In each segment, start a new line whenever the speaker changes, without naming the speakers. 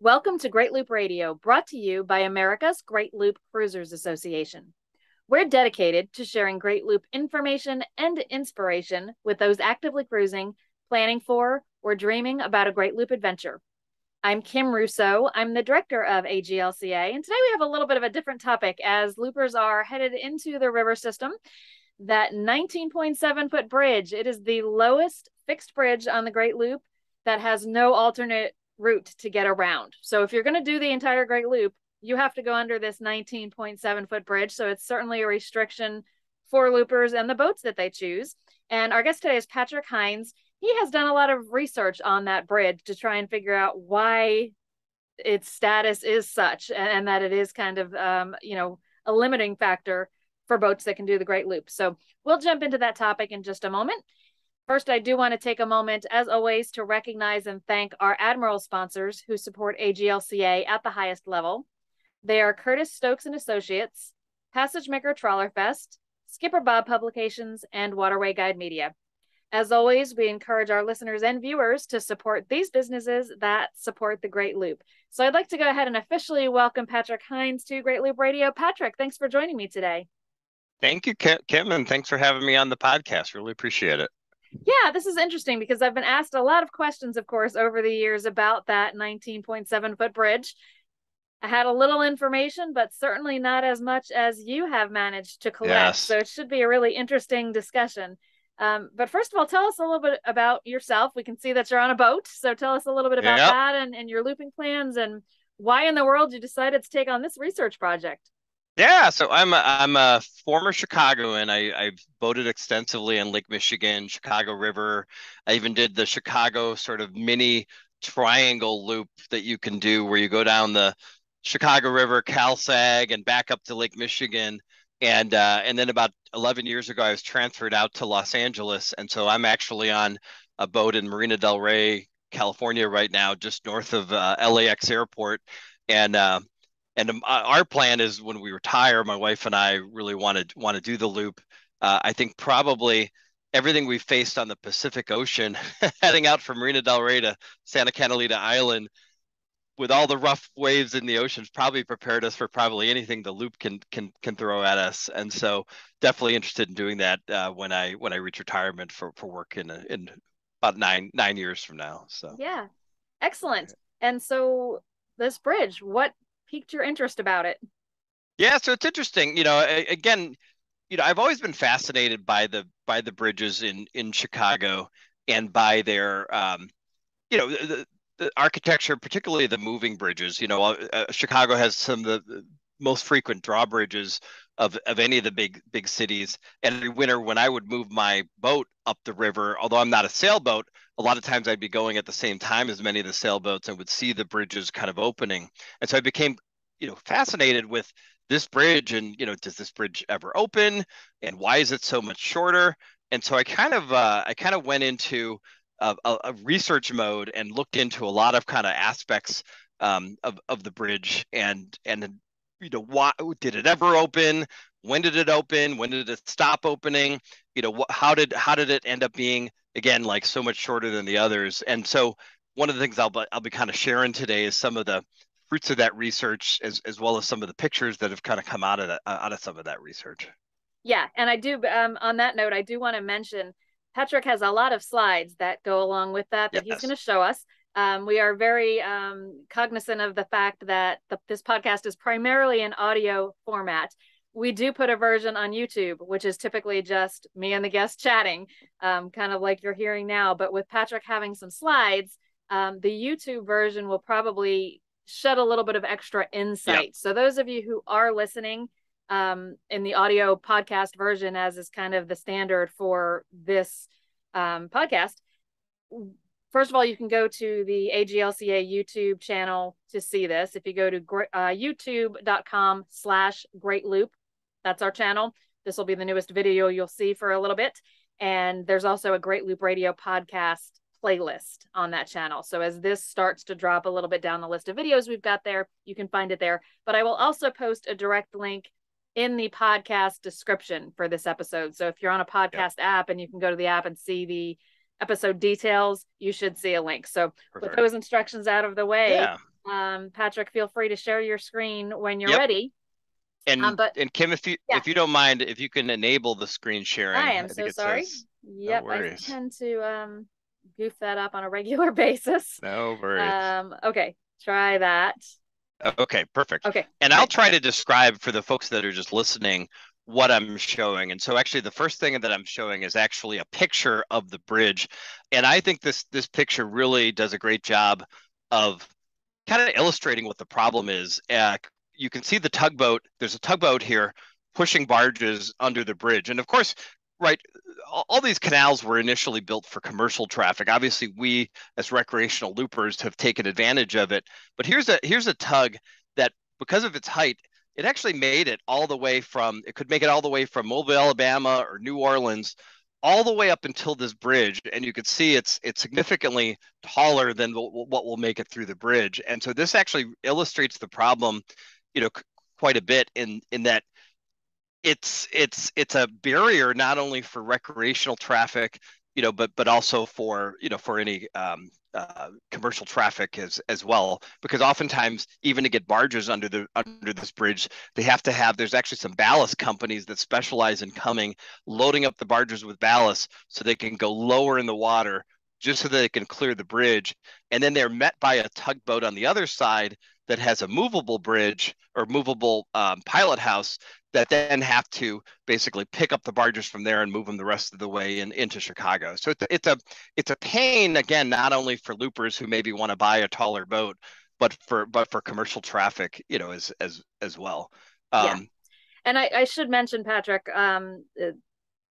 Welcome to Great Loop Radio, brought to you by America's Great Loop Cruisers Association. We're dedicated to sharing Great Loop information and inspiration with those actively cruising, planning for, or dreaming about a Great Loop adventure. I'm Kim Russo. I'm the director of AGLCA, and today we have a little bit of a different topic as loopers are headed into the river system. That 19.7-foot bridge, it is the lowest fixed bridge on the Great Loop that has no alternate route to get around. So if you're going to do the entire Great Loop, you have to go under this 19.7-foot bridge. So it's certainly a restriction for loopers and the boats that they choose. And our guest today is Patrick Hines. He has done a lot of research on that bridge to try and figure out why its status is such, and that it is kind of, a limiting factor for boats that can do the Great Loop. So we'll jump into that topic in just a moment. First, I do want to take a moment, as always, to recognize and thank our Admiral sponsors who support AGLCA at the highest level. They are Curtis Stokes and Associates, Passage Maker Trawler Fest, Skipper Bob Publications, and Waterway Guide Media. As always, we encourage our listeners and viewers to support these businesses that support the Great Loop. So I'd like to go ahead and officially welcome Patrick Hines to Great Loop Radio. Patrick, thanks for joining me today.
Thank you, Kim, and thanks for having me on the podcast. Really appreciate it.
Yeah, this is interesting because I've been asked a lot of questions, of course, over the years about that 19.7-foot bridge. I had a little information, but certainly not as much as you have managed to collect.
Yes.
So it should be a really interesting discussion. But first of all, tell us a little bit about yourself. We can see that you're on a boat. So tell us a little bit about that and your looping plans and why in the world you decided to take on this research project.
Yeah, so I'm a former Chicagoan. I've boated extensively in Lake Michigan, Chicago River. I even did the Chicago sort of mini triangle loop that you can do where you go down the Chicago River, CalSag, and back up to Lake Michigan. And then about 11 years ago, I was transferred out to Los Angeles. And so I'm actually on a boat in Marina del Rey, California right now, just north of LAX airport. And our plan is when we retire, my wife and I really want to do the loop. I think probably everything we faced on the Pacific Ocean, heading out from Marina del Rey to Santa Catalina Island, with all the rough waves in the oceans, probably prepared us for probably anything the loop can throw at us. And so, definitely interested in doing that when I reach retirement for work in about nine years from now. So
yeah, excellent. And so this bridge, what piqued your interest about it?
Yeah, so it's interesting. Again, I've always been fascinated by the bridges in Chicago and by their the architecture, particularly the moving bridges. Chicago has some of the most frequent drawbridges of any of the big cities. And every winter, when I would move my boat up the river, although I'm not a sailboat, a lot of times I'd be going at the same time as many of the sailboats and would see the bridges kind of opening. And so I became, fascinated with this bridge and, does this bridge ever open and why is it so much shorter? And so I kind of went into a research mode and looked into a lot of kind of aspects of the bridge and why did it ever open? When did it open? When did it stop opening? How did it end up being, again, like so much shorter than the others? And so one of the things I'll be kind of sharing today is some of the fruits of that research, as well as some of the pictures that have kind of come out of some of that research.
Yeah, and I do on that note, I do want to mention Patrick has a lot of slides that go along with that
Yes.
he's going to show us. We are very cognizant of the fact that this podcast is primarily in audio format. We do put a version on YouTube, which is typically just me and the guest chatting, kind of like you're hearing now. But with Patrick having some slides, the YouTube version will probably shed a little bit of extra insight. Yep. So those of you who are listening in the audio podcast version, as is kind of the standard for this podcast, first of all, you can go to the AGLCA YouTube channel to see this. If you go to youtube.com/Great Loop, that's our channel. This will be the newest video you'll see for a little bit. And there's also a Great Loop Radio podcast playlist on that channel. So as this starts to drop a little bit down the list of videos we've got there, you can find it there. But I will also post a direct link in the podcast description for this episode. So if you're on a podcast app and you can go to the app and see the episode details, you should see a link. So with those instructions out of the way, Patrick, feel free to share your screen when you're
Yep.
ready. But
And Kim, if you don't mind, if you can enable the screen
I
sharing,
am
I think
so
it
sorry.
says no
Yep, I
worries.
tend to goof that up on a regular basis.
No worries.
Okay, try that.
Okay, perfect.
Okay,
And I'll
great.
try to describe for the folks that are just listening what I'm showing. And so actually the first thing that I'm showing is actually a picture of the bridge. And I think this picture really does a great job of kind of illustrating what the problem is. You can see the tugboat. There's a tugboat here pushing barges under the bridge. And of course, right, all these canals were initially built for commercial traffic. Obviously, we as recreational loopers have taken advantage of it. But here's a tug that, because of its height, it actually made it all the way from, it could make it all the way from Mobile, Alabama or New Orleans all the way up until this bridge, and you could see it's significantly taller than what will make it through the bridge. And so this actually illustrates the problem, you know, quite a bit in that it's a barrier not only for recreational traffic, you know, but also for, you know, for any commercial traffic as well, because oftentimes even to get barges under this bridge, they have to have, there's actually some ballast companies that specialize in coming, loading up the barges with ballast so they can go lower in the water just so that they can clear the bridge. And then they're met by a tugboat on the other side that has a movable bridge or movable pilot house that then have to basically pick up the barges from there and move them the rest of the way into Chicago. So it's a pain, again, not only for loopers who maybe want to buy a taller boat, but for commercial traffic, you know, as well.
Yeah. And I should mention, Patrick,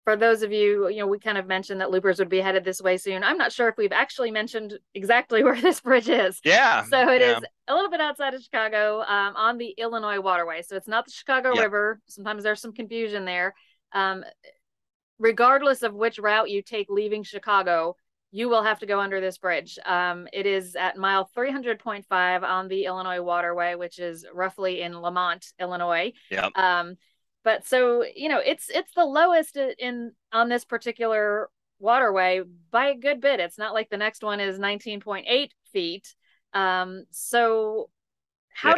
for those of you, you know, we kind of mentioned that loopers would be headed this way soon. I'm not sure if we've actually mentioned exactly where this bridge is.
Yeah.
So it
Yeah.
is a little bit outside of Chicago, on the Illinois waterway. So it's not the Chicago
Yep.
River. Sometimes there's some confusion there. Regardless of which route you take leaving Chicago, you will have to go under this bridge. It is at mile 300.5 on the Illinois waterway, which is roughly in Lamont, Illinois.
Yep.
But so, you know, it's the lowest on this particular waterway by a good bit. It's not like the next one is 19.8 feet. So how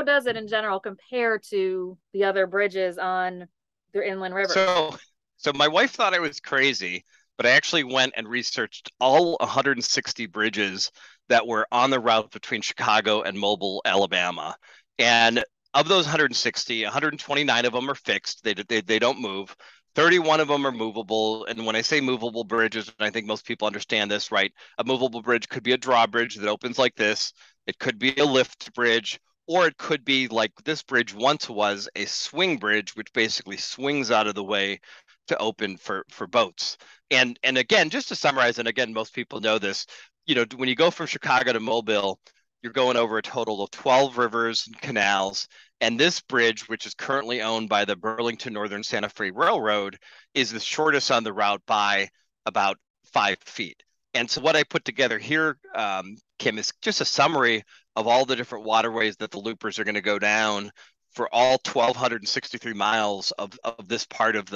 does it in general compare to the other bridges on the inland rivers?
So my wife thought I was crazy, but I actually went and researched all 160 bridges that were on the route between Chicago and Mobile, Alabama. And of those 160, 129 of them are fixed. They don't move. 31 of them are movable. And when I say movable bridges, and I think most people understand this, right? A movable bridge could be a drawbridge that opens like this. It could be a lift bridge, or it could be like this bridge once was, a swing bridge, which basically swings out of the way to open for boats. And again, just to summarize, and again, most people know this, you know, when you go from Chicago to Mobile, you're going over a total of 12 rivers and canals. And this bridge, which is currently owned by the Burlington Northern Santa Fe Railroad, is the shortest on the route by about 5 feet. And so what I put together here, Kim, is just a summary of all the different waterways that the loopers are going to go down for all 1,263 miles of this part of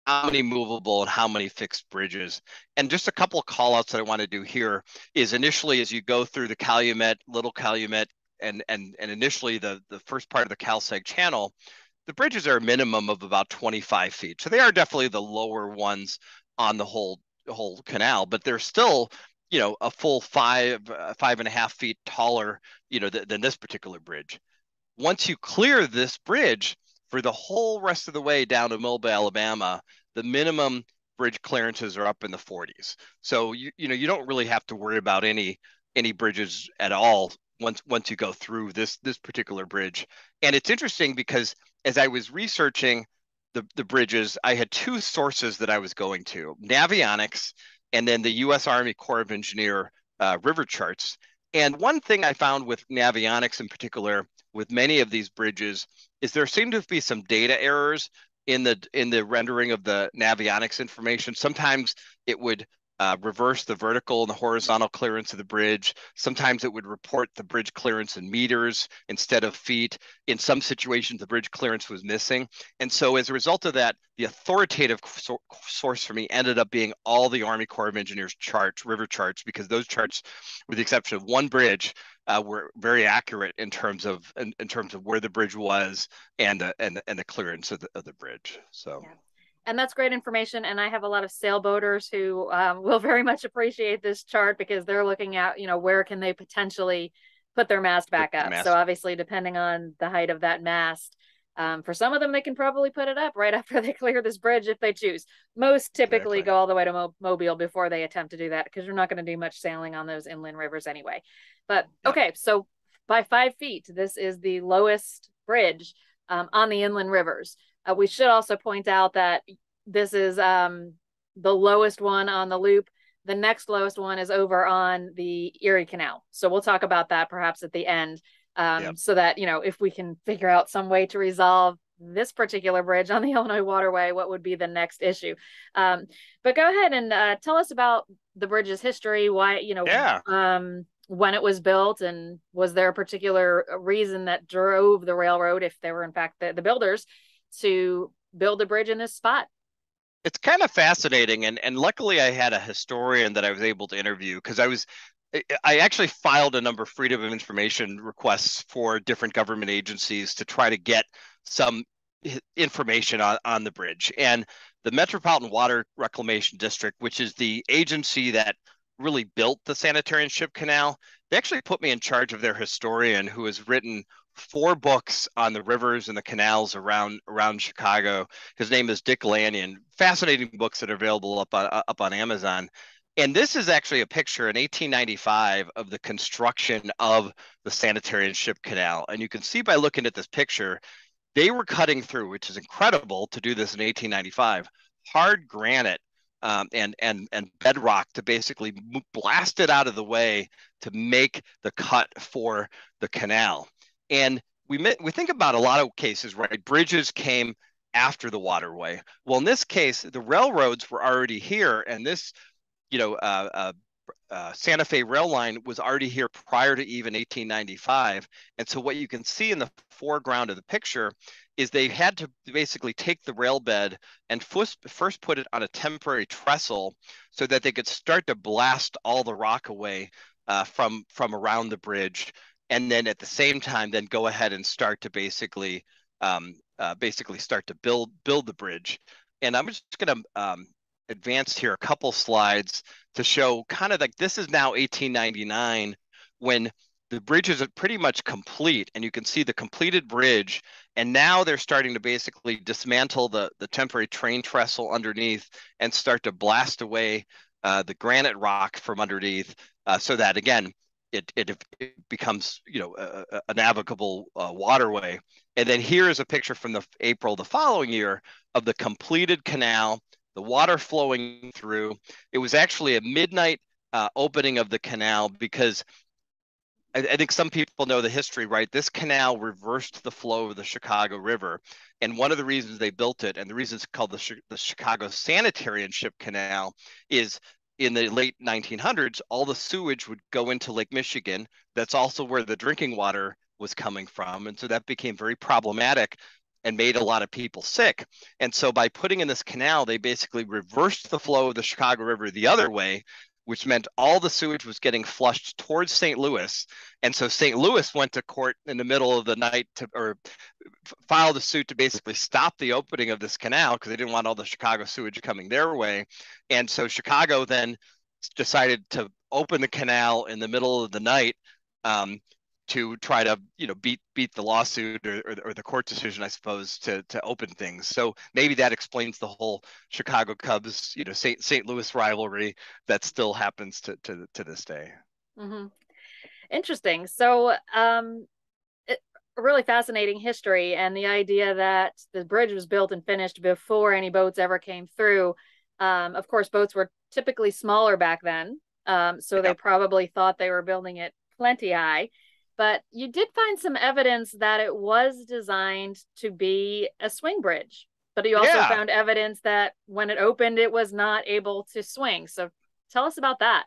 how many movable and how many fixed bridges. And just a couple of call outs that I want to do here is, initially, as you go through the Calumet, Little Calumet, and initially the first part of the Cal-Sag Channel, the bridges are a minimum of about 25 feet. So they are definitely the lower ones on the whole canal, but they're still, you know, a full 5.5 feet taller, you know, than this particular bridge. Once you clear this bridge, for the whole rest of the way down to Mobile, Alabama, the minimum bridge clearances are up in the 40s. So you know, you don't really have to worry about any bridges at all once you go through this particular bridge. And it's interesting because as I was researching the bridges, I had two sources that I was going to: Navionics and then the U.S. Army Corps of Engineer river charts. And one thing I found with Navionics in particular, with many of these bridges, is there seemed to be some data errors in the rendering of the Navionics information. Sometimes it would reverse the vertical and the horizontal clearance of the bridge. Sometimes it would report the bridge clearance in meters instead of feet. In some situations, the bridge clearance was missing. And so as a result of that, the authoritative source for me ended up being all the Army Corps of Engineers charts, river charts, because those charts, with the exception of one bridge, were very accurate in terms of where the bridge was and the clearance of the bridge. So.
Yeah. And that's great information. And I have a lot of sailboaters who will very much appreciate this chart because they're looking at, where can they potentially put their mast back up. So obviously, depending on the height of that mast, for some of them, they can probably put it up right after they clear this bridge if they choose. Most typically go all the way to Mobile before they attempt to do that because you're not going to do much sailing on those inland rivers anyway. But okay, so by 5 feet, this is the lowest bridge on the inland rivers. We should also point out that this is the lowest one on the loop. The next lowest one is over on the Erie Canal. So we'll talk about that perhaps at the end so that, if we can figure out some way to resolve this particular bridge on the Illinois Waterway, what would be the next issue? But go ahead and tell us about the bridge's history, why, when it was built, and was there a particular reason that drove the railroad, if they were in fact the builders, to build a bridge in this spot?
It's kind of fascinating, and luckily I had a historian that I was able to interview because I actually filed a number of freedom of information requests for different government agencies to try to get some information on the bridge. And the Metropolitan Water Reclamation District, which is the agency that really built the Sanitary and Ship Canal, they actually put me in charge of their historian, who has written 4 books on the rivers and the canals around Chicago. His name is Dick Lanyon. Fascinating books that are available up on Amazon. And this is actually a picture in 1895 of the construction of the Sanitary and Ship Canal. And you can see by looking at this picture, they were cutting through, which is incredible to do this in 1895, hard granite and bedrock to basically blast it out of the way to make the cut for the canal. And we think about a lot of cases, right? Bridges came after the waterway. Well, in this case, the railroads were already here, and this, Santa Fe rail line was already here prior to even 1895. And so what you can see in the foreground of the picture is they had to basically take the rail bed and first put it on a temporary trestle so that they could start to blast all the rock away from around the bridge. And then at the same time, then go ahead and start to basically start to build the bridge. And I'm just going to advance here a couple slides to show kind of like this is now 1899 when the bridge is pretty much complete, and you can see the completed bridge. And now they're starting to basically dismantle the temporary train trestle underneath and start to blast away the granite rock from underneath so that, again, it becomes, a navigable waterway. And then here is a picture from April the following year of the completed canal, the water flowing through. It was actually a midnight opening of the canal because I think some people know the history, right? This canal reversed the flow of the Chicago River. And one of the reasons they built it, and the reason it's called the Chicago Sanitary and Ship Canal, is in the late 1900s, all the sewage would go into Lake Michigan. That's also where the drinking water was coming from. And so that became very problematic and made a lot of people sick. And so by putting in this canal, they basically reversed the flow of the Chicago River the other way, which meant all the sewage was getting flushed towards St. Louis. And so St. Louis went to court in the middle of the night filed a suit to basically stop the opening of this canal because they didn't want all the Chicago sewage coming their way. And so Chicago then decided to open the canal in the middle of the night to try to beat the lawsuit or the court decision, I suppose, to open things. So maybe that explains the whole Chicago Cubs St. Louis rivalry that still happens to this day.
Mm-hmm. Interesting. So really fascinating history, and the idea that the bridge was built and finished before any boats ever came through. Of course, boats were typically smaller back then, so they probably thought they were building it plenty high. But you did find some evidence that it was designed to be a swing bridge. But you also found evidence that when it opened, it was not able to swing. So Tell us about that.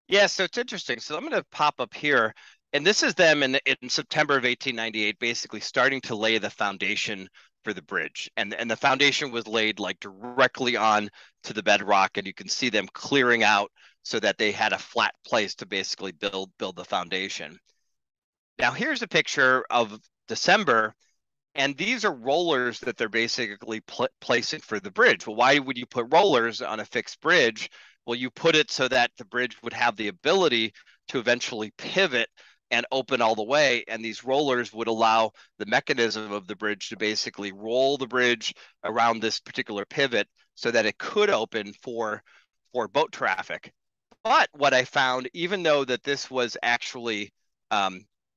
Yeah, so it's interesting. So I'm going to pop up here, and this is them in September of 1898, basically starting to lay the foundation for the bridge. And the foundation was laid like directly on to the bedrock, and you can see them clearing out so that they had a flat place to basically build the foundation. Now here's a picture of December, and these are rollers that they're basically placing for the bridge. Well, why would you put rollers on a fixed bridge? Well, you put it so that the bridge would have the ability to eventually pivot and open all the way. And these rollers would allow the mechanism of the bridge to basically roll the bridge around this particular pivot so that it could open for boat traffic. But what I found, even though that this was actually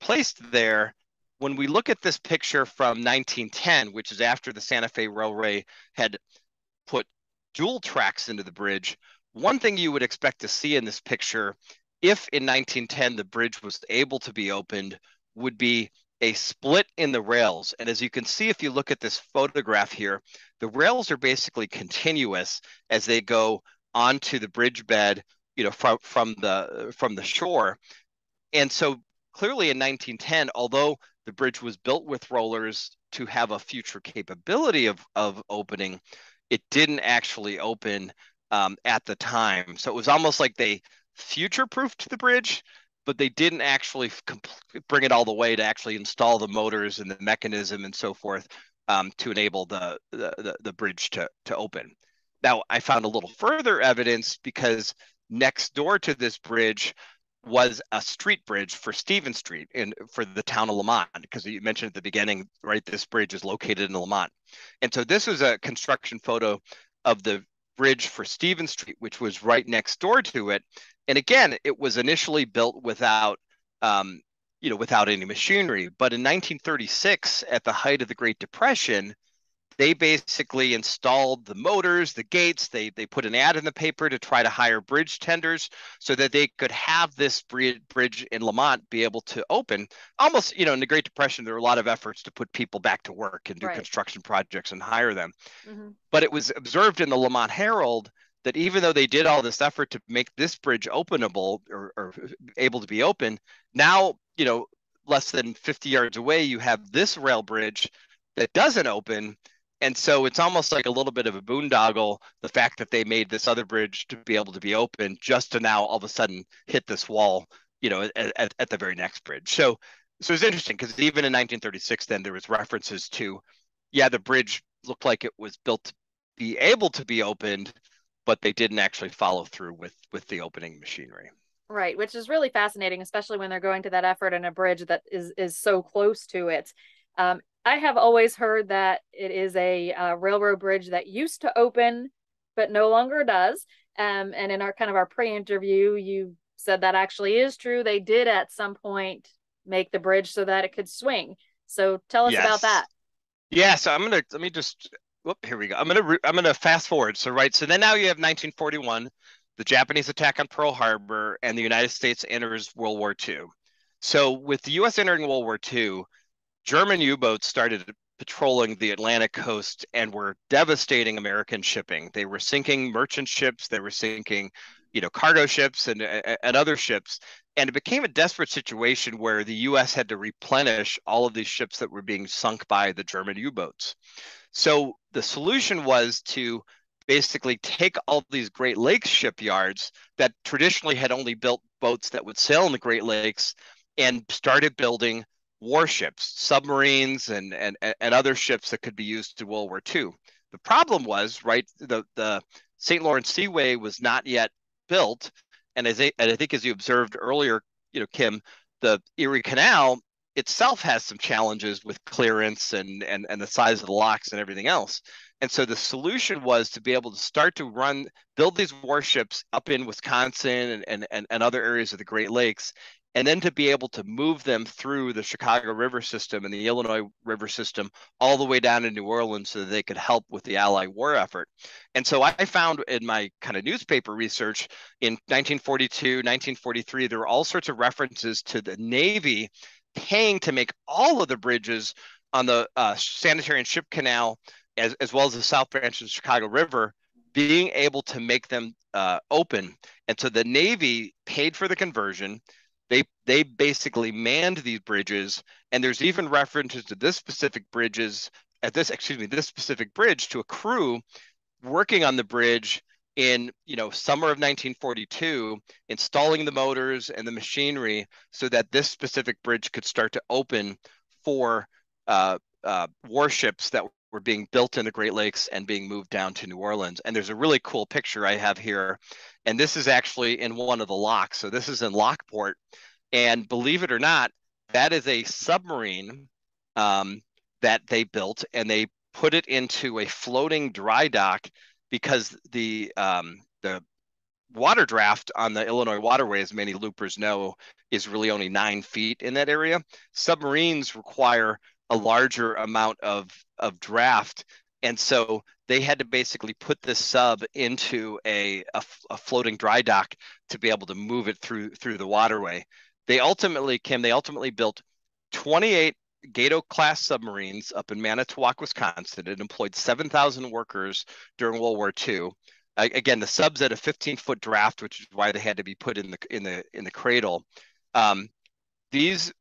placed there, when we look at this picture from 1910, which is after the Santa Fe Railway had put dual tracks into the bridge, one thing you would expect to see in this picture, if in 1910 the bridge was able to be opened, would be a split in the rails. And as you can see, if you look at this photograph here, the rails are basically continuous as they go onto the bridge bed, you know, from the shore. And so clearly in 1910, although the bridge was built with rollers to have a future capability of opening, it didn't actually open at the time. So it was almost like they future-proofed the bridge, but they didn't actually bring it all the way to actually install the motors and the mechanism and so forth to enable the bridge to open. Now, I found a little further evidence because next door to this bridge was a street bridge for Stephen Street for the town of Lamont, because you mentioned at the beginning, right, this bridge is located in Lamont. And so this was a construction photo of the bridge for Stephen Street, which was right next door to it. And again, it was initially built without without any machinery. But in 1936, at the height of the Great Depression, they basically installed the motors, the gates. They put an ad in the paper to try to hire bridge tenders so that they could have this bridge in Lamont be able to open. Almost, in the Great Depression, there were a lot of efforts to put people back to work and do construction projects and hire them. Mm-hmm. But it was observed in the Lamont Herald that even though they did all this effort to make this bridge openable or able to be open, now, less than 50 yards away, you have this rail bridge that doesn't open. And so it's almost like a little bit of a boondoggle, the fact that they made this other bridge to be able to be open just to now all of a sudden hit this wall, at the very next bridge. So it's interesting because even in 1936, then there was references to, the bridge looked like it was built to be able to be opened, but they didn't actually follow through with the opening machinery.
Right, which is really fascinating, especially when they're going to that effort in a bridge that is so close to it. I have always heard that it is a railroad bridge that used to open, but no longer does. And in our pre-interview, you said that actually is true. They did at some point make the bridge so that it could swing. So tell us about that.
Yeah. So let me just, here we go. I'm gonna fast forward. So then now you have 1941, the Japanese attack on Pearl Harbor, and the United States enters World War II. So with the U.S. entering World War II, German U-boats started patrolling the Atlantic coast and were devastating American shipping. They were sinking merchant ships, they were sinking, cargo ships and other ships. And it became a desperate situation where the U.S. had to replenish all of these ships that were being sunk by the German U-boats. So the solution was to basically take all these Great Lakes shipyards that traditionally had only built boats that would sail in the Great Lakes and started building warships, submarines, and other ships that could be used in World War II. The problem was, right, the St. Lawrence Seaway was not yet built, and I think as you observed earlier, Kim, the Erie Canal itself has some challenges with clearance and the size of the locks and everything else. And so the solution was to be able to start to build these warships up in Wisconsin and other areas of the Great Lakes, and then to be able to move them through the Chicago River system and the Illinois River system all the way down to New Orleans so that they could help with the Allied war effort. And so I found in my kind of newspaper research in 1942, 1943, there were all sorts of references to the Navy paying to make all of the bridges on the Sanitary and Ship Canal, as well as the South Branch of the Chicago River, being able to make them open. And so the Navy paid for the conversion. They basically manned these bridges, and there's even references to this specific this specific bridge to a crew working on the bridge in summer of 1942, installing the motors and the machinery so that this specific bridge could start to open for warships that were being built in the Great Lakes and being moved down to New Orleans. And there's a really cool picture I have here, and this is actually in one of the locks. So this is in Lockport, and believe it or not, that is a submarine that they built, and they put it into a floating dry dock because the water draft on the Illinois waterway, as many loopers know, is really only 9 feet in that area. Submarines require a larger amount of draft, and so they had to basically put this sub into a floating dry dock to be able to move it through the waterway. They ultimately built 28 Gato-class submarines up in Manitowoc, Wisconsin. It employed 7,000 workers during World War II. Again, the subs at a 15-foot draft, which is why they had to be put in the cradle. These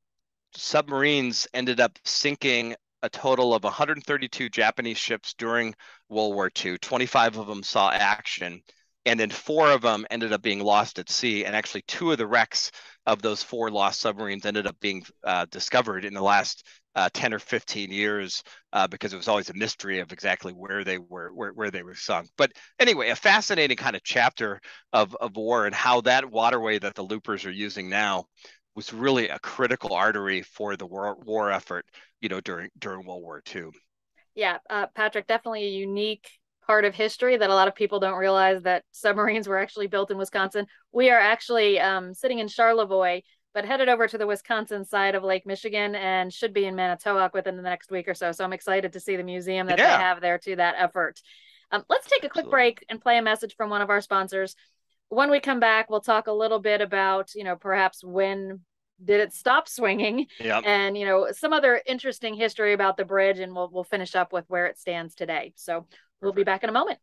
submarines ended up sinking a total of 132 Japanese ships during World War II. 25 of them saw action, and then 4 of them ended up being lost at sea. And actually 2 of the wrecks of those 4 lost submarines ended up being discovered in the last 10 or 15 years because it was always a mystery of exactly where they were sunk. But anyway, a fascinating kind of chapter of war, and how that waterway that the loopers are using now was really a critical artery for the war effort, during World War II.
Yeah, Patrick, definitely a unique part of history that a lot of people don't realize, that submarines were actually built in Wisconsin. We are actually sitting in Charlevoix, but headed over to the Wisconsin side of Lake Michigan, and should be in Manitowoc within the next week or so. So I'm excited to see the museum that they have there to that effort. Let's take a quick break and play a message from one of our sponsors. When we come back, we'll talk a little bit about, perhaps when did it stop swinging, and some other interesting history about the bridge, and we'll finish up with where it stands today. So we'll be back in a moment.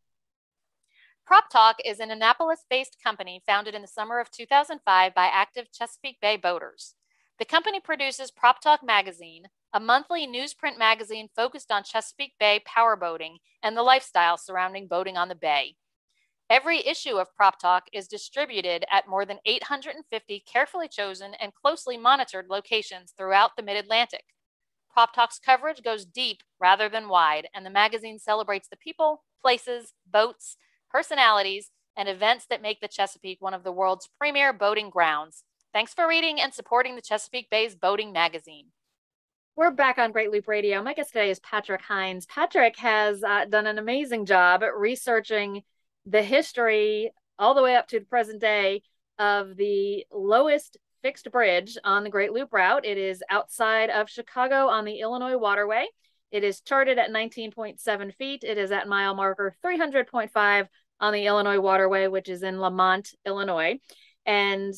Prop Talk is an Annapolis-based company founded in the summer of 2005 by active Chesapeake Bay boaters. The company produces Prop Talk Magazine, a monthly newsprint magazine focused on Chesapeake Bay power boating and the lifestyle surrounding boating on the bay. Every issue of Prop Talk is distributed at more than 850 carefully chosen and closely monitored locations throughout the Mid-Atlantic. Prop Talk's coverage goes deep rather than wide, and the magazine celebrates the people, places, boats, personalities, and events that make the Chesapeake one of the world's premier boating grounds. Thanks for reading and supporting the Chesapeake Bay's boating magazine. We're back on Great Loop Radio. My guest today is Patrick Hines. Patrick has done an amazing job at researching the history all the way up to the present day of the lowest fixed bridge on the Great Loop route. It is outside of Chicago on the Illinois waterway. It is charted at 19.7 feet. It is at mile marker 300.5 on the Illinois waterway, which is in Lamont, Illinois. And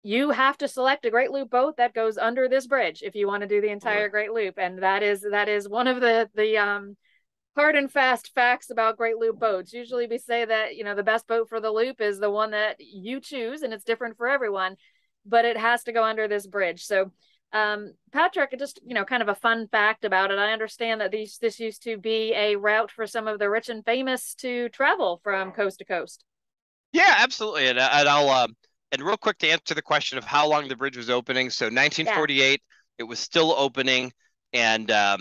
you have to select a Great Loop boat that goes under this bridge if you want to do the entire Great Loop. And that is one of the hard and fast facts about Great Loop boats. Usually we say that, the best boat for the loop is the one that you choose, and it's different for everyone, but it has to go under this bridge. So Patrick, just, kind of a fun fact about it. I understand that this used to be a route for some of the rich and famous to travel from coast to coast.
Yeah, absolutely. And I'll, and real quick to answer the question of how long the bridge was opening. So 1948, it was still opening, and by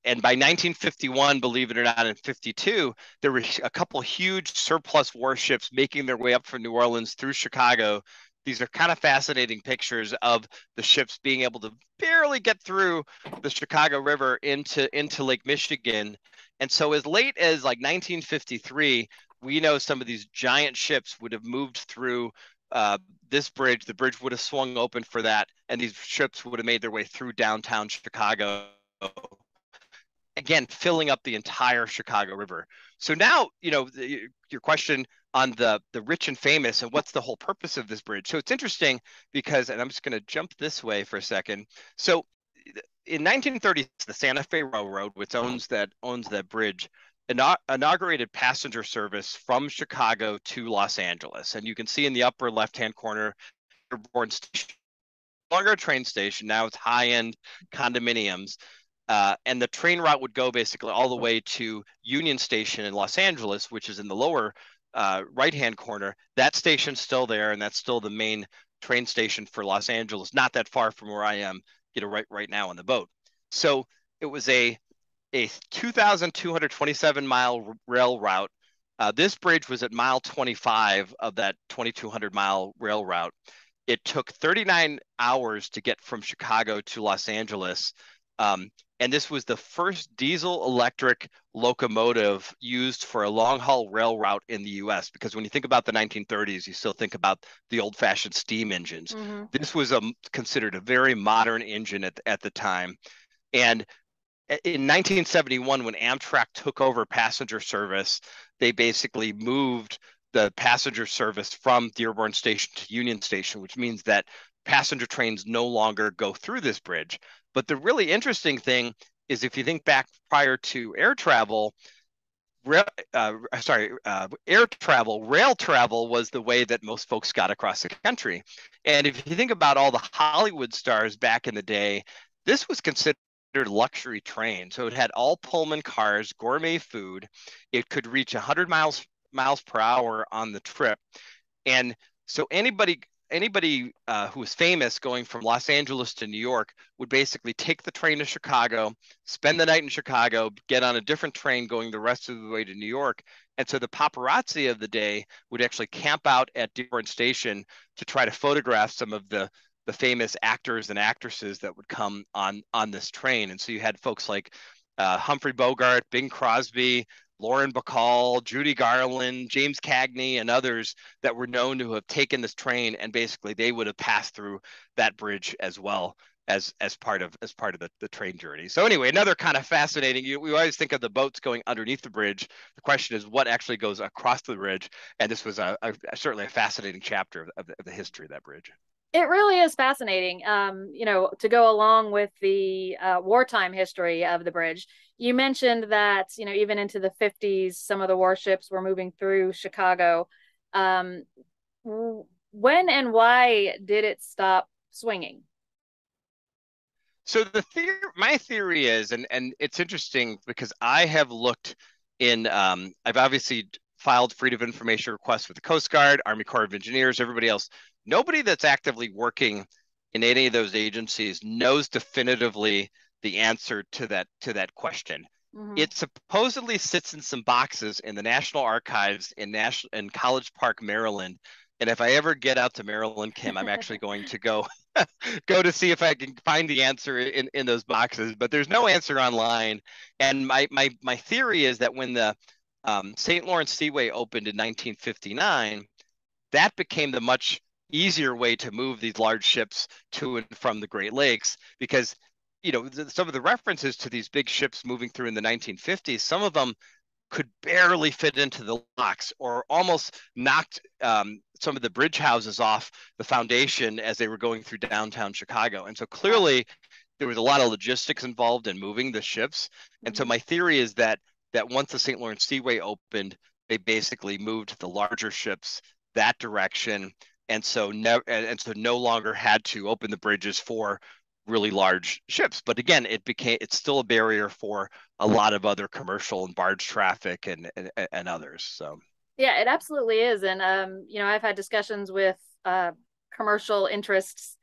1951, believe it or not, in 52, there were a couple huge surplus warships making their way up from New Orleans through Chicago. These are kind of fascinating pictures of the ships being able to barely get through the Chicago River into Lake Michigan. And so as late as like 1953, we know some of these giant ships would have moved through this bridge. The bridge would have swung open for that, and these ships would have made their way through downtown Chicago, again, filling up the entire Chicago River. So now, your question on the rich and famous and what's the whole purpose of this bridge. So it's interesting because, and I'm just going to jump this way for a second. So in 1930, the Santa Fe Railroad, which owns that bridge, inaugurated passenger service from Chicago to Los Angeles. And you can see in the upper left-hand corner, Dearborn Station, longer train station. Now it's high-end condominiums. And the train route would go basically all the way to Union Station in Los Angeles, which is in the lower right-hand corner. That station's still there, and that's still the main train station for Los Angeles, not that far from where I am, right now on the boat. So it was a 2,227 mile rail route. This bridge was at mile 25 of that 2,200 mile rail route. It took 39 hours to get from Chicago to Los Angeles. And this was the first diesel electric locomotive used for a long haul rail route in the US. Because when you think about the 1930s, you still think about the old fashioned steam engines. Mm-hmm. This was considered a very modern engine at the time. And in 1971, when Amtrak took over passenger service, they basically moved the passenger service from Dearborn Station to Union Station, which means that passenger trains no longer go through this bridge. But the really interesting thing is if you think back prior to air travel, rail travel was the way that most folks got across the country. And if you think about all the Hollywood stars back in the day, this was considered luxury train. So it had all Pullman cars, gourmet food. It could reach 100 miles per hour on the trip. And so anybody who was famous going from Los Angeles to New York would basically take the train to Chicago, spend the night in Chicago, get on a different train going the rest of the way to New York. And so the paparazzi of the day would actually camp out at Dearborn Station to try to photograph some of the famous actors and actresses that would come on this train. And so you had folks like Humphrey Bogart, Bing Crosby, Lauren Bacall, Judy Garland, James Cagney, and others that were known to have taken this train, and basically they would have passed through that bridge as well as part of the train journey. So anyway, another kind of fascinating. We always think of the boats going underneath the bridge. The question is what actually goes across the bridge, and this was certainly a fascinating chapter of the history of that bridge.
It really is fascinating, to go along with the wartime history of the bridge. You mentioned that, even into the 50s, some of the warships were moving through Chicago. When and why did it stop swinging?
So my theory is, and it's interesting because I have looked in, I've obviously filed freedom of information requests with the Coast Guard, Army Corps of Engineers, everybody else. Nobody that's actively working in any of those agencies knows definitively the answer to that question. Mm-hmm. It supposedly sits in some boxes in the National Archives in College Park, Maryland. And if I ever get out to Maryland, Kim, I'm actually going to go to see if I can find the answer in those boxes. But there's no answer online. And my theory is that when the St. Lawrence Seaway opened in 1959, that became the much easier way to move these large ships to and from the Great Lakes, because some of the references to these big ships moving through in the 1950s, some of them could barely fit into the locks or almost knocked some of the bridge houses off the foundation as they were going through downtown Chicago. And so clearly there was a lot of logistics involved in moving the ships. And so my theory is that once the St. Lawrence Seaway opened, they basically moved the larger ships that direction, and so no longer had to open the bridges for really large ships. But again, it's still a barrier for a lot of other commercial and barge traffic and others. So
yeah, it absolutely is. And I've had discussions with commercial interests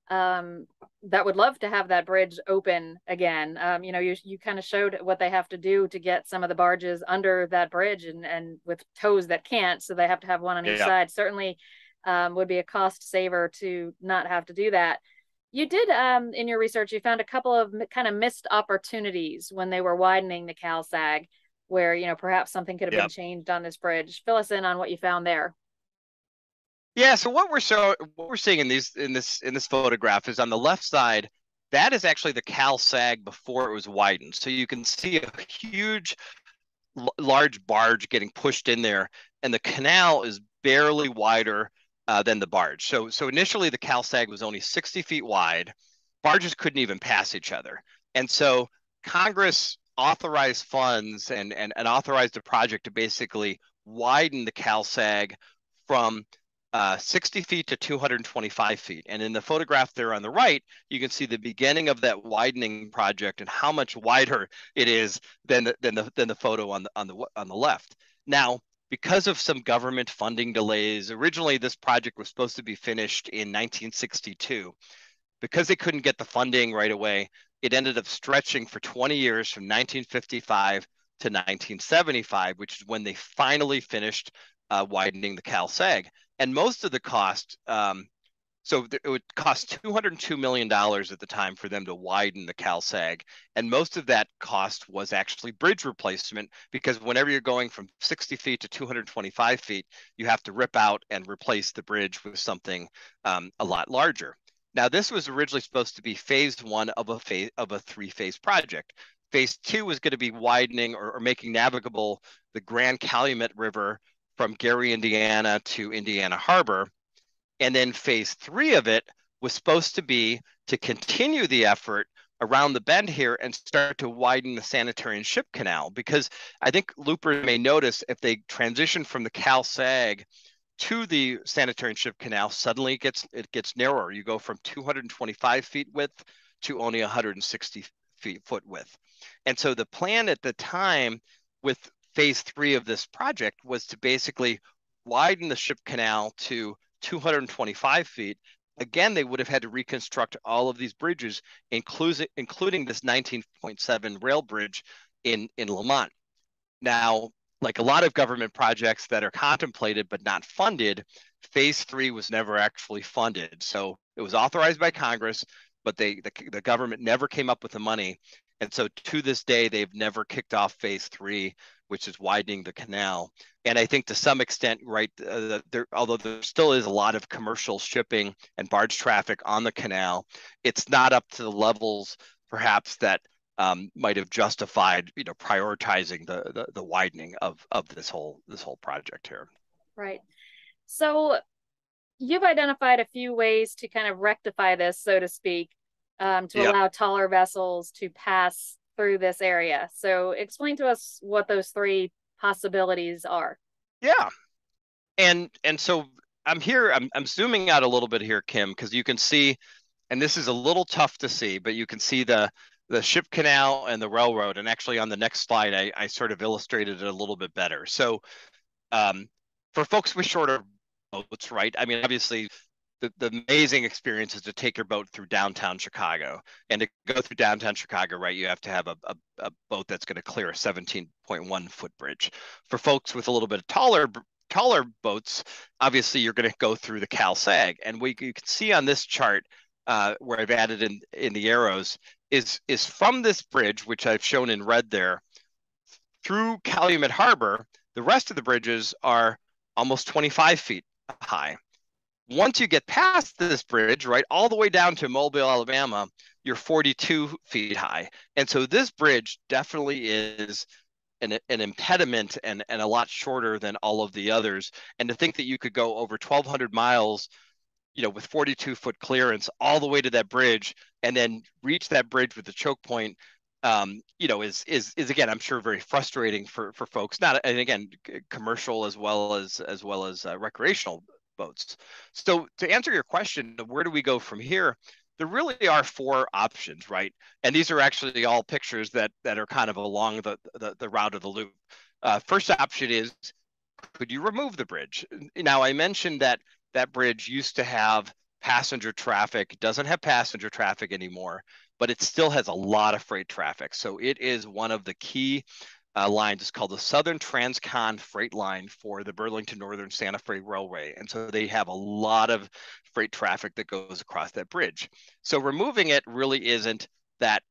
that would love to have that bridge open again. You kind of showed what they have to do to get some of the barges under that bridge, and with tows that can't, so they have to have one on each side. Certainly would be a cost saver to not have to do that. You did, in your research, you found a couple of kind of missed opportunities when they were widening the CalSag, where perhaps something could have been changed on this bridge. Fill us in on what you found there.
Yeah, so what we're seeing in this photograph is on the left side, that is actually the CalSag before it was widened. So you can see a huge, large barge getting pushed in there, and the canal is barely wider than the barge. So initially the CalSag was only 60 feet wide. Barges couldn't even pass each other. And so Congress authorized funds and authorized a project to basically widen the CalSag from 60 feet to 225 feet. And in the photograph there on the right, you can see the beginning of that widening project and how much wider it is than the photo on the left. Now, because of some government funding delays, originally this project was supposed to be finished in 1962. Because they couldn't get the funding right away, it ended up stretching for 20 years from 1955 to 1975, which is when they finally finished widening the CalSag. And most of the cost, so it would cost $202 million at the time for them to widen the CalSag. And most of that cost was actually bridge replacement, because whenever you're going from 60 feet to 225 feet, you have to rip out and replace the bridge with something a lot larger. Now, this was originally supposed to be phase one of a three-phase project. Phase two was going to be widening or making navigable the Grand Calumet River from Gary, Indiana to Indiana Harbor. And then phase three of it was supposed to be to continue the effort around the bend here and start to widen the Sanitary and Ship Canal. Because I think loopers may notice if they transition from the CalSag to the Sanitary and Ship Canal, suddenly it gets narrower. You go from 225 feet width to only 160 foot width. And so the plan at the time with phase three of this project was to basically widen the ship canal to 225 feet. Again, they would have had to reconstruct all of these bridges, including this 19.7 rail bridge in Lamont. Now, like a lot of government projects that are contemplated but not funded, phase three was never actually funded. So it was authorized by Congress, but the government never came up with the money. And so to this day, they've never kicked off phase three, which is widening the canal. And I think to some extent, right, although there still is a lot of commercial shipping and barge traffic on the canal, it's not up to the levels perhaps that might have justified, prioritizing the widening of this whole project here.
Right. So you've identified a few ways to kind of rectify this, so to speak, to allow taller vessels to pass through this area. So explain to us what those three possibilities are.
Yeah. And so I'm zooming out a little bit here, Kim, because you can see, and this is a little tough to see, but you can see the ship canal and the railroad. And actually on the next slide, I sort of illustrated it a little bit better. So for folks with shorter boats, right? I mean, obviously the amazing experience is to take your boat through downtown Chicago. And to go through downtown Chicago, right, you have to have a boat that's going to clear a 17.1 foot bridge. For folks with a little bit taller boats, obviously you're going to go through the CalSag. And you can see on this chart where I've added in the arrows is from this bridge, which I've shown in red there, through Calumet Harbor. The rest of the bridges are almost 25 feet high. Once you get past this bridge, right, all the way down to Mobile, Alabama, you're 42 feet high. And so this bridge definitely is an impediment and a lot shorter than all of the others. And to think that you could go over 1,200 miles, with 42-foot clearance all the way to that bridge and then reach that bridge with the choke point, is again, I'm sure very frustrating for folks, and again, commercial as well as recreational boats. So to answer your question, where do we go from here? There really are four options, right? And these are actually all pictures that are kind of along the route of the loop. First option is, could you remove the bridge? Now, I mentioned that bridge used to have passenger traffic, doesn't have passenger traffic anymore, but it still has a lot of freight traffic. So it is one of the key lines. It's called the Southern Transcon Freight Line for the Burlington Northern Santa Fe Railway. And so they have a lot of freight traffic that goes across that bridge. So removing it really isn't that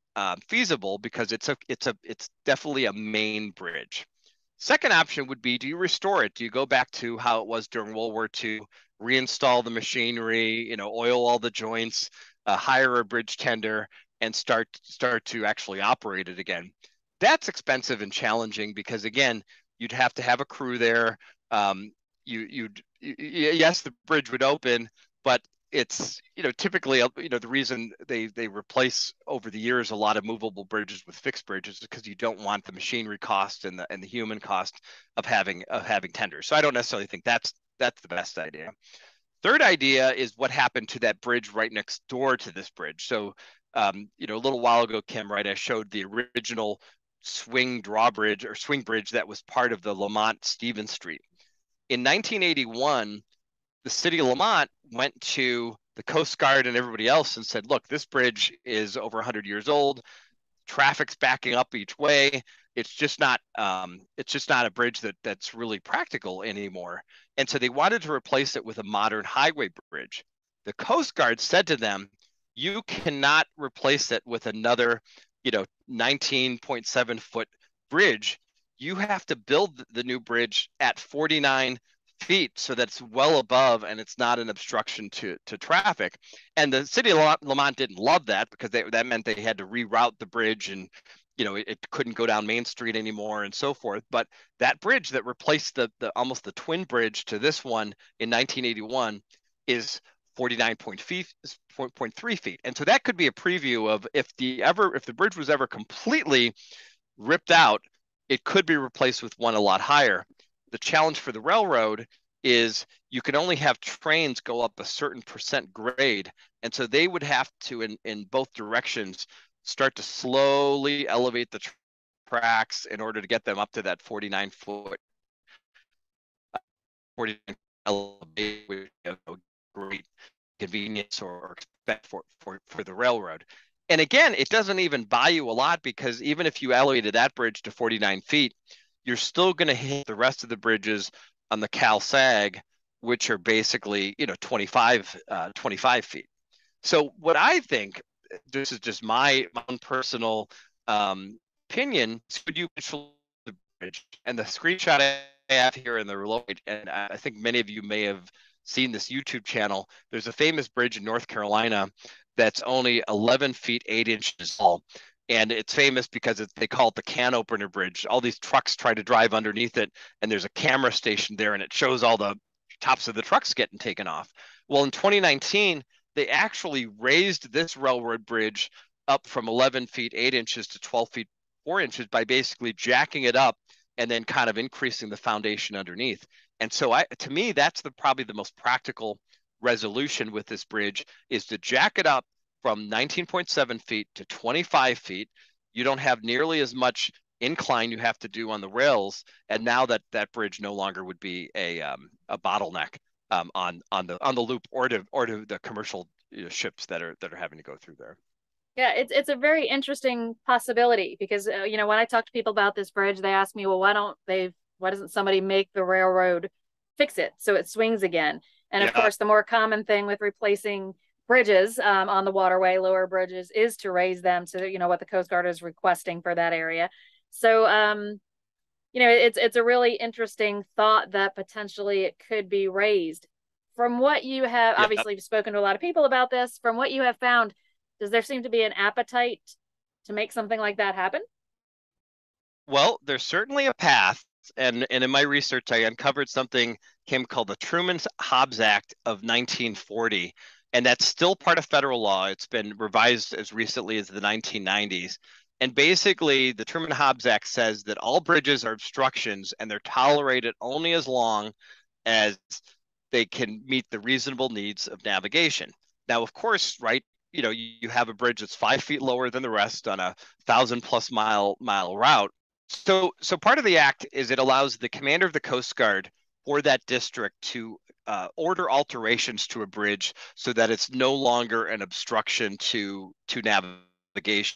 feasible, because it's definitely a main bridge. Second option would be, do you restore it? Do you go back to how it was during World War II, reinstall the machinery, oil all the joints, hire a bridge tender, and start to actually operate it again? That's expensive and challenging, because again, you'd have to have a crew there. Yes, the bridge would open, but it's, typically, the reason they replace over the years a lot of movable bridges with fixed bridges is because you don't want the machinery cost and the human cost of having tenders. So I don't necessarily think that's the best idea. Third idea is what happened to that bridge right next door to this bridge. So, a little while ago, Kim, right, I showed the original swing bridge that was part of the Lamont Stevens Street. In 1981, the city of Lamont went to the Coast Guard and everybody else and said, look, this bridge is over 100 years old. Traffic's backing up each way. It's just not a bridge that's really practical anymore. And so they wanted to replace it with a modern highway bridge. The Coast Guard said to them, you cannot replace it with another, 19.7 foot bridge. You have to build the new bridge at 49 feet so that's well above and it's not an obstruction to traffic. And the city of Lamont didn't love that because that meant they had to reroute the bridge and it couldn't go down Main Street anymore and so forth. But that bridge that replaced the almost the twin bridge to this one in 1981 is 49.3 feet. And so that could be a preview of if the bridge was ever completely ripped out, it could be replaced with one a lot higher. The challenge for the railroad is you can only have trains go up a certain percent grade. And so they would have to, in both directions, start to slowly elevate the tracks in order to get them up to that 49 foot elevation, great convenience or expect for the railroad. And again, it doesn't even buy you a lot because even if you elevated that bridge to 49 feet, you're still going to hit the rest of the bridges on the Cal-Sag, which are basically, 25 feet. So what I think, this is just my own personal opinion, could you control the bridge? And the screenshot I have here in the below, and I think many of you may have seen this YouTube channel. There's a famous bridge in North Carolina that's only 11 feet 8 inches tall. And it's famous because they call it the can opener bridge. All these trucks try to drive underneath it, and there's a camera station there, and it shows all the tops of the trucks getting taken off. Well, in 2019, they actually raised this railroad bridge up from 11 feet 8 inches to 12 feet 4 inches by basically jacking it up and then kind of increasing the foundation underneath. And so to me, that's probably the most practical resolution with this bridge is to jack it up from 19.7 feet to 25 feet. You don't have nearly as much incline you have to do on the rails. And now that bridge no longer would be a bottleneck on the loop or to the commercial ships that are having to go through there.
Yeah, it's a very interesting possibility because when I talk to people about this bridge, they ask me, well, why doesn't somebody make the railroad fix it so it swings again? And of course, the more common thing with replacing bridges on the waterway, lower bridges, is to raise them to what the Coast Guard is requesting for that area. So it's a really interesting thought that potentially it could be raised. From what you have, obviously you've spoken to a lot of people about this, from what you have found, does there seem to be an appetite to make something like that happen?
Well, there's certainly a path. And in my research, I uncovered something, Kim, called the Truman-Hobbs Act of 1940. And that's still part of federal law. It's been revised as recently as the 1990s. And basically, the Truman-Hobbs Act says that all bridges are obstructions and they're tolerated only as long as they can meet the reasonable needs of navigation. Now, of course, right, you have a bridge that's 5 feet lower than the rest on a 1,000+ mile route. So part of the act is it allows the commander of the Coast Guard for that district to order alterations to a bridge so that it's no longer an obstruction to navigation.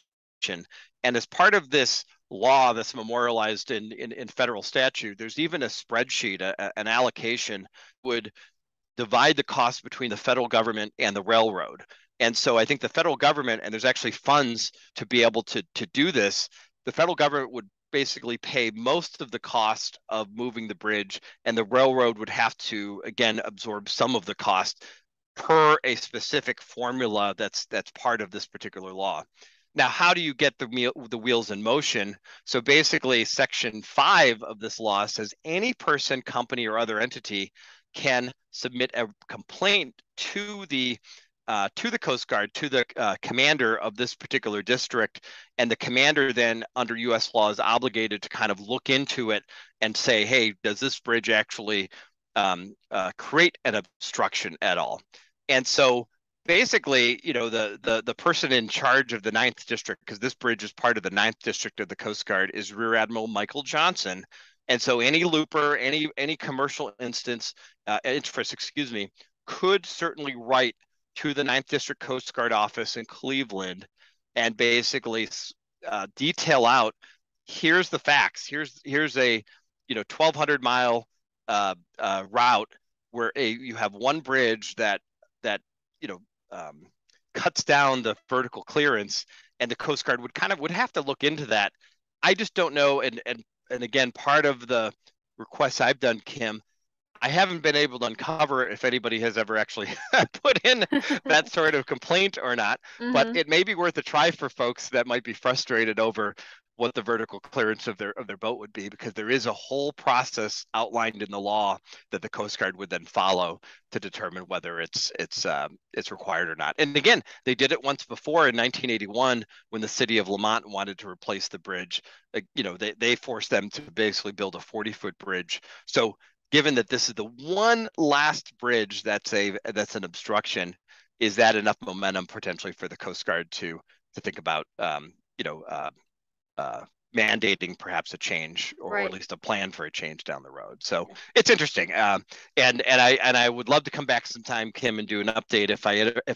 And as part of this law that's memorialized in federal statute, there's even a spreadsheet, an allocation would divide the cost between the federal government and the railroad. And so I think the federal government, and there's actually funds to be able to do this, the federal government would basically pay most of the cost of moving the bridge, and the railroad would have to, again, absorb some of the cost per a specific formula that's part of this particular law. Now, how do you get the wheels in motion? So basically, Section 5 of this law says any person, company, or other entity can submit a complaint to the Coast Guard, to the commander of this particular district, and the commander then under U.S. law is obligated to kind of look into it and say, hey, does this bridge actually create an obstruction at all? And so basically, the person in charge of the 9th District, because this bridge is part of the 9th District of the Coast Guard, is Rear Admiral Michael Johnson. And so any looper, any commercial interest, could certainly write to the 9th District Coast Guard office in Cleveland and basically detail out, here's the facts. Here's a 1,200 mile route where you have one bridge that cuts down the vertical clearance, and the Coast Guard would have to look into that. I just don't know. And again, part of the requests I've done, Kim, I haven't been able to uncover if anybody has ever actually put in that sort of complaint or not, but it may be worth a try for folks that might be frustrated over what the vertical clearance of their boat would be, because there is a whole process outlined in the law that the Coast Guard would then follow to determine whether it's required or not. And again, they did it once before in 1981 when the city of Lamont wanted to replace the bridge. They forced them to basically build a 40-foot bridge. So given that this is the one last bridge that's an obstruction, is that enough momentum potentially for the Coast Guard to think about mandating perhaps a change, or at least a plan for a change down the road? So it's interesting, and I would love to come back sometime, Kim, and do an update if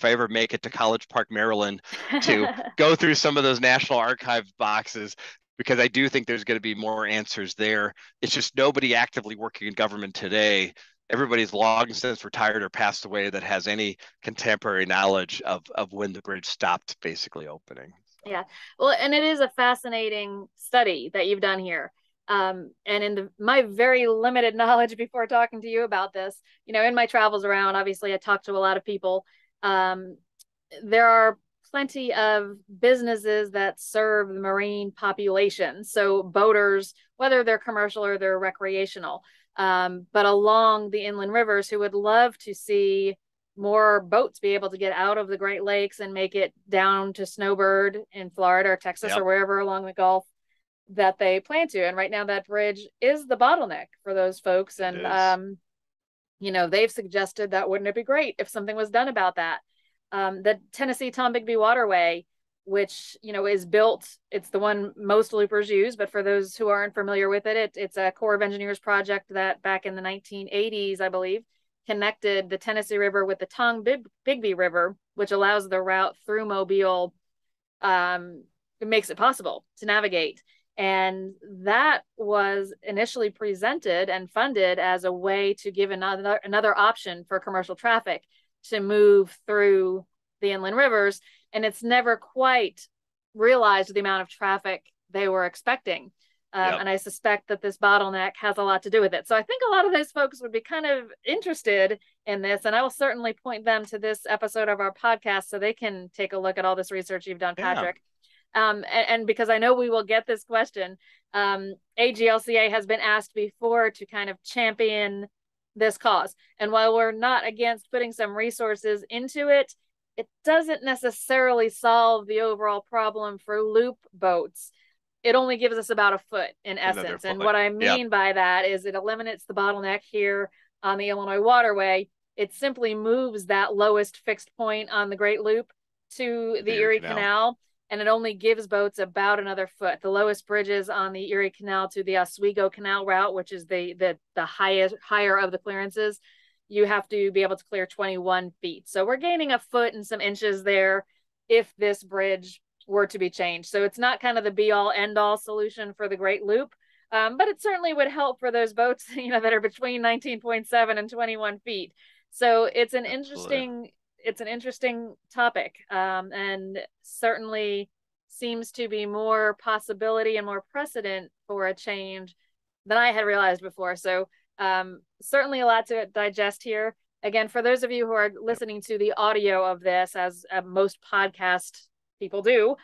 I ever make it to College Park, Maryland, to go through some of those National Archives boxes, because I do think there's going to be more answers there. It's just nobody actively working in government today, everybody's long since retired or passed away, that has any contemporary knowledge of when the bridge stopped basically opening.
Yeah, well, and it is a fascinating study that you've done here. And in my very limited knowledge before talking to you about this, in my travels around, obviously I talk to a lot of people. There are plenty of businesses that serve the marine population. So boaters, whether they're commercial or they're recreational, but along the inland rivers, who would love to see more boats be able to get out of the Great Lakes and make it down to Snowbird in Florida or Texas or wherever along the Gulf that they plan to. And right now that bridge is the bottleneck for those folks. And, they've suggested that wouldn't it be great if something was done about that? The Tennessee Tombigbee Waterway, which, is built, it's the one most loopers use, but for those who aren't familiar with it, it's a Corps of Engineers project that back in the 1980s, I believe, connected the Tennessee River with the Tombigbee River, which allows the route through Mobile. It makes it possible to navigate. And that was initially presented and funded as a way to give another option for commercial traffic to move through the inland rivers. And it's never quite realized the amount of traffic they were expecting. And I suspect that this bottleneck has a lot to do with it. So I think a lot of those folks would be kind of interested in this. And I will certainly point them to this episode of our podcast so they can take a look at all this research you've done, Patrick. And because I know we will get this question, AGLCA has been asked before to kind of champion this cause. And while we're not against putting some resources into it, it doesn't necessarily solve the overall problem for loop boats. It only gives us about a foot in essence. And what I mean by that is it eliminates the bottleneck here on the Illinois waterway. It simply moves that lowest fixed point on the Great Loop to the Erie Canal. And it only gives boats about another foot. The lowest bridges on the Erie Canal to the Oswego Canal route, which is the higher of the clearances, you have to be able to clear 21 feet. So we're gaining a foot and some inches there if this bridge were to be changed. So it's not kind of the be all end all solution for the Great Loop, but it certainly would help for those boats, that are between 19.7 and 21 feet. So it's an interesting topic, and certainly seems to be more possibility and more precedent for a change than I had realized before. So certainly a lot to digest here. Again, for those of you who are listening to the audio of this, as most podcast people do,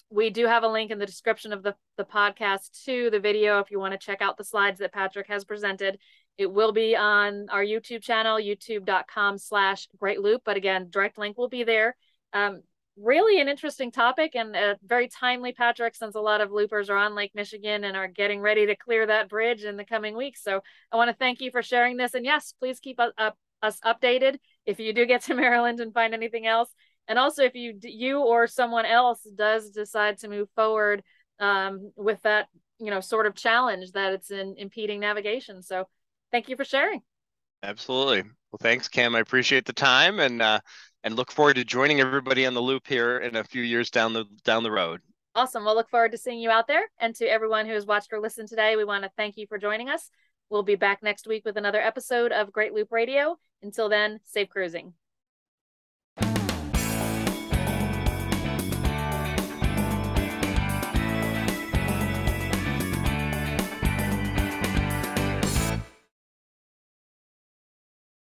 we do have a link in the description of the podcast to the video if you want to check out the slides that Patrick has presented. It will be on our YouTube channel, youtube.com/Great Loop. But again, direct link will be there. Really an interesting topic and very timely, Patrick, since a lot of loopers are on Lake Michigan and are getting ready to clear that bridge in the coming weeks. So I want to thank you for sharing this. And yes, please keep us updated if you do get to Maryland and find anything else. And also if you or someone else does decide to move forward with that, sort of challenge that it's in impeding navigation. So thank you for sharing.
Absolutely. Well, thanks, Kim. I appreciate the time and look forward to joining everybody on the loop here in a few years down the road.
Awesome. We'll look forward to seeing you out there. And to everyone who has watched or listened today, we want to thank you for joining us. We'll be back next week with another episode of Great Loop Radio. Until then, safe cruising.